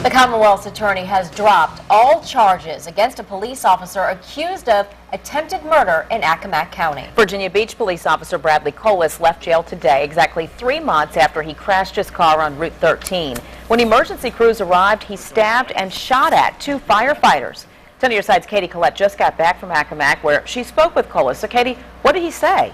The Commonwealth's attorney has dropped all charges against a police officer accused of attempted murder in Accomack County. Virginia Beach police officer Bradley Colas left jail today, exactly 3 months after he crashed his car on Route 13. When emergency crews arrived, he stabbed and shot at 2 firefighters. 10 on your side's Katie Collette just got back from Accomack, where she spoke with Colas. So, Katie, what did he say?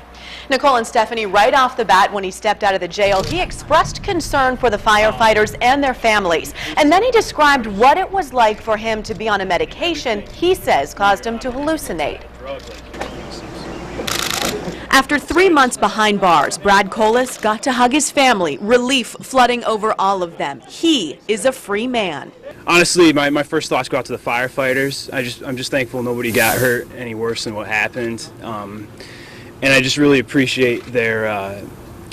Nicole and Stephanie, right off the bat when he stepped out of the jail, he expressed concern for the firefighters and their families. And then he described what it was like for him to be on a medication he says caused him to hallucinate. After 3 months behind bars, Brad Colas got to hug his family, relief flooding over all of them. He is a free man. Honestly, my first thoughts go out to the firefighters. I'm just thankful nobody got hurt any worse than what happened. And I just really appreciate their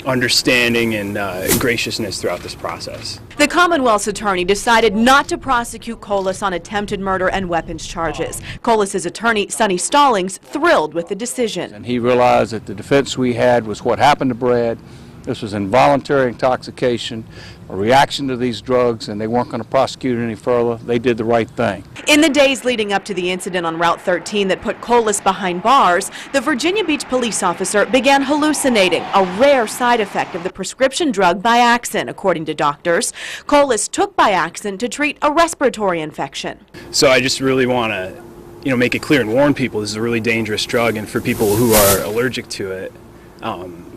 understanding and graciousness throughout this process. The Commonwealth's attorney decided not to prosecute Colas on attempted murder and weapons charges. Colas's attorney, Sonny Stallings, thrilled with the decision. And he realized that the defense we had was what happened to Brad. This was involuntary intoxication, a reaction to these drugs, and they weren't going to prosecute it any further. They did the right thing. In the days leading up to the incident on Route 13 that put Colas behind bars, the Virginia Beach police officer began hallucinating, a rare side effect of the prescription drug Biaxin, according to doctors. Colas took Biaxin to treat a respiratory infection. So I just really want to, make it clear and warn people this is a really dangerous drug, and for people who are allergic to it,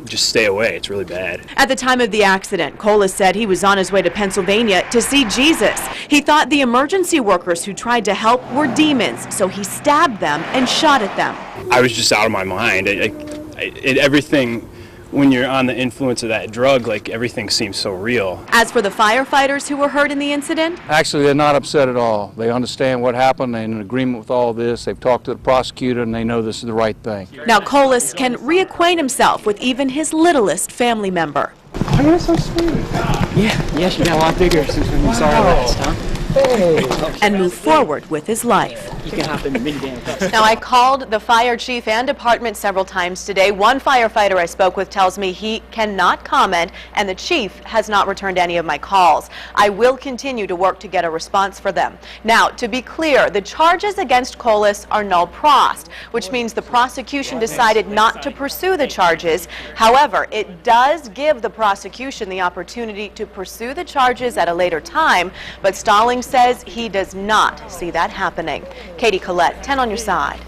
just stay away. It's really bad. At the time of the accident, Colas said he was on his way to Pennsylvania to see Jesus. He thought the emergency workers who tried to help were demons, so he stabbed them and shot at them. I was just out of my mind. Everything, when you're on the influence of that drug, everything seems so real. As for the firefighters who were hurt in the incident? Actually, they're not upset at all. They understand what happened. They're in agreement with all this. They've talked to the prosecutor, and they know this is the right thing. Now Colas can reacquaint himself with even his littlest family member. Oh, you're so sweet. Yeah, she got a lot bigger since when we saw her last, huh? Hey. And move forward with his life. You can hop in the minivan. Now, I called the fire chief and department several times today. One firefighter I spoke with tells me he cannot comment, and the chief has not returned any of my calls. I will continue to work to get a response for them. Now, to be clear, the charges against Colas are null prost, which means the prosecution decided not to pursue the charges. However, it does give the prosecution the opportunity to pursue the charges at a later time, but Stallings says he does not see that happening. Katie Collette, 10 on your side.